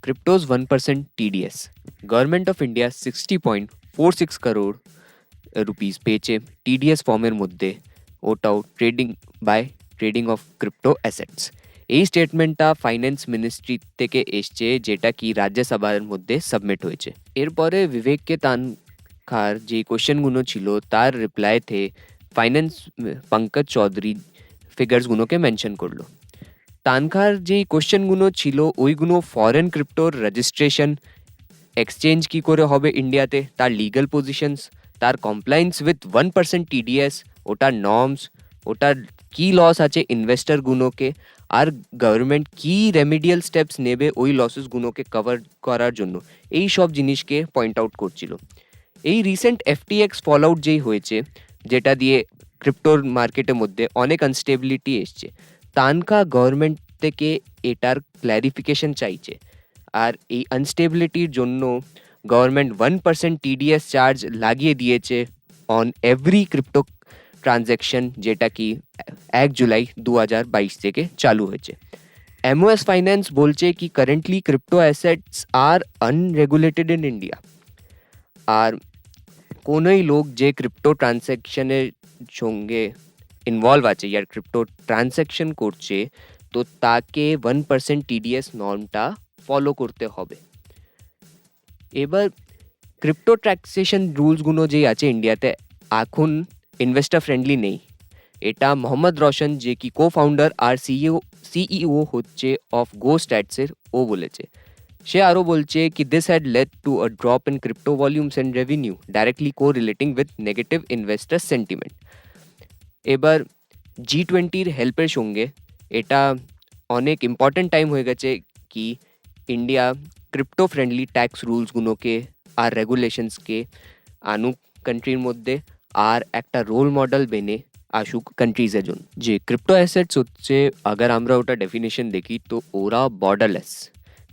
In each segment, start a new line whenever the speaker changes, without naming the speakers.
Crypto's 1% TDS. Government of India 60.46 crore rupees পেয়েছে TDS ফর্মের মধ্যে, ওটাও ট্রেডিং অফ ক্রিপ্টো অ্যাসেটস। এই স্টেটমেন্টটা ফাইন্যান্স মিনিস্ট্রি থেকে এসছে, যেটা কি রাজ্যসভার মধ্যে সাবমিট হয়েছে। এরপরে বিবেককে তানখার যে কোশ্চেনগুলো ছিল তার রিপ্লাইতে ফাইন্যান্স পঙ্কজ চৌধুরী ফিগার্সগুলোকে মেনশন করলো। তানখার যেই কোশ্চেনগুলো ছিল ওইগুলো ফরেন ক্রিপ্টোর রেজিস্ট্রেশন, এক্সচেঞ্জ কি করে হবে ইন্ডিয়াতে, তার লিগাল পজিশনস, তার কমপ্লায়েন্স উইথ 1% টিডিএস, ওটার নর্মস, ওটার কি লস আছে ইনভেস্টরগুলোকে, আর গভর্নমেন্ট কি রেমিডিয়াল স্টেপস নেবে ওই লসেসগুলোকে কভার করার জন্য, এই সব জিনিসকে পয়েন্ট আউট করছিল। এই রিসেন্ট এফটিএক্স ফল আউট যেই হয়েছে, যেটা দিয়ে ক্রিপ্টোর মার্কেটের মধ্যে অনেক আনস্টেবিলিটি এসছে, তানকা গভর্নমেন্ট থেকে এটার ক্ল্যারিফিকেশন চাইছে। আর এই আনস্টেবিলিটির জন্য গভর্নমেন্ট 1% টিডিএস চার্জ লাগিয়ে দিয়েছে অন এভরি ক্রিপ্টো ট্রানজ্যাকশন, যেটা কি 1 জুলাই 2022 থেকে চালু হয়েছে। এমওএস ফাইন্যান্স বলছে কি currently crypto assets are unregulated in India, আর কোনোই লোক যে ক্রিপ্টো ট্রানজ্যাকশনের সঙ্গে ইনভলভ আছে ইয়ার ক্রিপ্টো ট্রানজ্যাকশন করছে, তো তাকে 1% টিডিএস নর্মটা ফলো করতে হবে। এবার ক্রিপ্টো ট্যাক্সেশন রুলসগুলো যেই আছে ইন্ডিয়াতে এখন ইনভেস্টার ফ্রেন্ডলি নেই। এটা মোহাম্মদ রোশন, যে কি কো ফাউন্ডার আর সিইও হচ্ছে অফ গো স্ট্যাটসের, ও বলেছে। সে আরও বলছে কি this had led to a drop in crypto volumes and revenue directly correlating with negative investor sentiment. এবার G20-র হেল্পের সঙ্গে এটা অনেক ইম্পর্টেন্ট টাইম হয়ে গেছে কি ইন্ডিয়া ক্রিপ্টো ফ্রেন্ডলি ট্যাক্স রুলসগুলোকে আর রেগুলেশনসকে আনুক কান্ট্রির মধ্যে, আর একটা রোল মডেল বেনে আসুক কান্ট্রিজের জন্য। যে ক্রিপ্টো অ্যাসেটস হচ্ছে, আগার আমরা ওটা ডেফিনেশন দেখি তো ওরা বর্ডারলেস।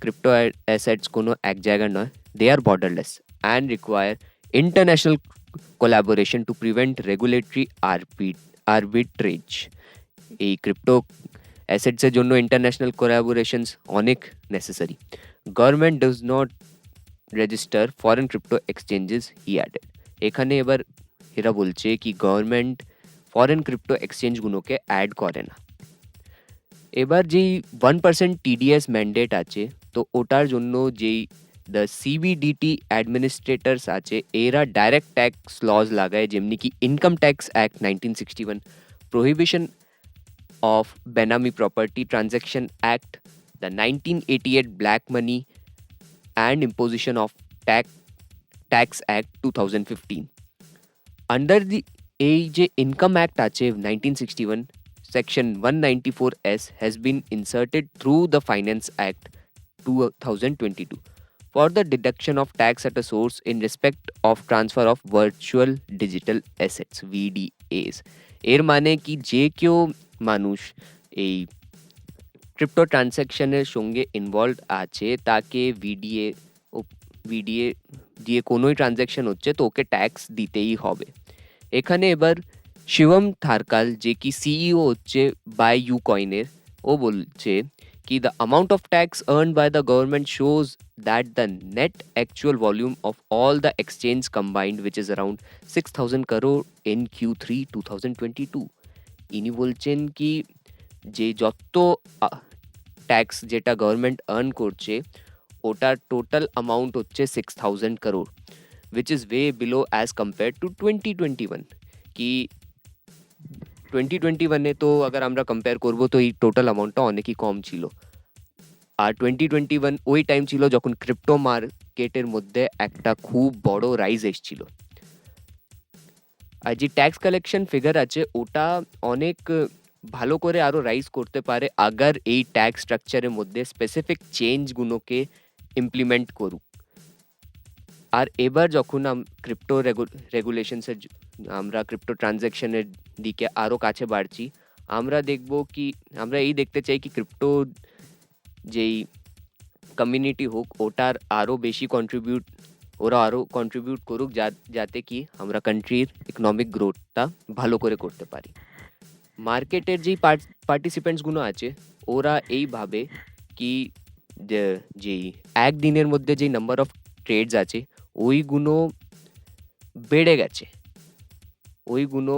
ক্রিপ্টো অ্যাসেটস কোনো এক জায়গায় নয়, they are borderless and require international collaboration to prevent regulatory arbitrage. এই ক্রিপ্টো অ্যাসেটসের জন্য ইন্টারন্যাশনাল কোলাবোরেশনস অনেক necessary. Government does not register foreign crypto exchanges, he added. এখানে এবার এরা বলছে কি গভর্নমেন্ট ফরেন ক্রিপ্টো এক্সচেঞ্জগুলোকে অ্যাড করে না। এবার যেই 1% টিডিএস ম্যান্ডেট আছে, তো ওটার জন্য যেই দ্য সিবিডিটি অ্যাডমিনিস্ট্রেটরস আছে, এরা ডাইরেক্ট ট্যাক্স লজ লাগায়, যেমনি কি income tax act 1961, prohibition of Benami Property Transaction Act, the 1988 Black Money and Imposition of Tax Act 2015. Under the এই যে ইনকাম অ্যাক্ট আছে 1961, Section 194S has been inserted through the Finance Act 2022 for the deduction of tax at a source in respect of transfer of virtual digital assets, VDAs. এর মানে কি যে কেউ মানুষ এই ক্রিপ্টো ট্রানজ্যাকশনের সঙ্গে ইনভলভ আছে তাকে ভিডিএ দিয়ে কোনোই ট্রানজ্যাকশন হচ্ছে তো ওকে ট্যাক্স দিতেই হবে। এখানে এবার শিবম থারকাল, যে কি সিইও হচ্ছে বাই ইউকয়েনের, ও বলছে কি the amount of tax earned by the government shows that the net actual volume of all the exchange combined which is around 6,000 crore in Q3 2022। ইনি বলছেন কি যে যত ট্যাক্স যেটা গভর্নমেন্ট আর্ন করছে ওটার টোটাল অ্যামাউন্ট হচ্ছে 6,000 crore, which is way below as compared to 2021। কি 2021-এ তো আগার আমরা কম্পেয়ার করবো তো এই টোটাল অ্যামাউন্টটা অনেকই কম ছিল। আর 2021 ওই টাইম ছিল যখন ক্রিপ্টো মার্কেটের মধ্যে একটা খুব বড় রাইজ এসেছিল। আর যে ট্যাক্স কালেকশন ফিগার আছে ওটা অনেক ভালো করে আরও রাইজ করতে পারে আগার এই ট্যাক্স স্ট্রাকচারের মধ্যে স্পেসিফিক চেঞ্জগুলোকে ইমপ্লিমেন্ট করুক। আর এবার যখন ক্রিপ্টো রেগুলেশনসের আমরা ক্রিপ্টো ট্রানজ্যাকশনের দিকে আরও কাছে বাড়ছি, আমরা দেখব কি আমরা এই দেখতে চাই কি ক্রিপ্টো যেই কমিউনিটি হোক ওটার আরও বেশি ওরা আরও কন্ট্রিবিউট করুক, যাতে কি আমরা কান্ট্রির ইকোনমিক গ্রোথটা ভালো করে করতে পারি। মার্কেটের যেই পার্টিসিপেন্টসগুলো আছে ওরা এই ভাবে কি যেই একদিনের মধ্যে যেই নাম্বার অফ ট্রেডস আছে ওইগুলো বেড়ে গেছে, ওইগুলো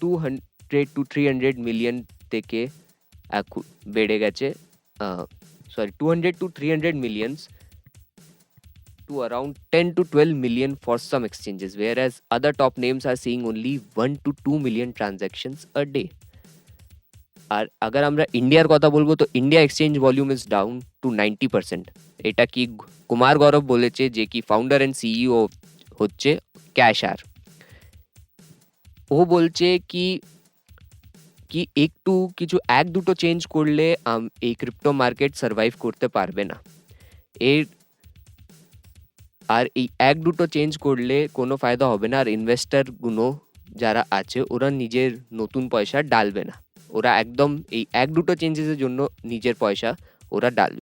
200 to 300 মিলিয়ন থেকে বেড়ে গেছে, sorry 200 to 300 millions to around 10 to 12 million for some exchanges, whereas other top names are seeing only 1 to 2 million transactions a day. আর अगर আমরা ইন্ডিয়ার কথা বলবো তো India exchange volume is down to 90%। এটা কি কুমার গৌরব বলেছে, যে কি ফাউন্ডার অ্যান্ড সিইও হচ্ছে ক্যাশ আর। ও বলছে কি কি একটু কিছু এক দুটো চেঞ্জ করলে এই ক্রিপ্টো মার্কেট সার্ভাইভ করতে পারবে না। এর আর এই এক দুটো চেঞ্জ করলে কোনো ফায়দা হবে না, আর ইনভেস্টারগুলো যারা আছে ওরা নিজের নতুন পয়সা ডালবে না, ওরা একদম এই এক দুটো চেঞ্জেসের জন্য নিজের পয়সা ওরা ডালবে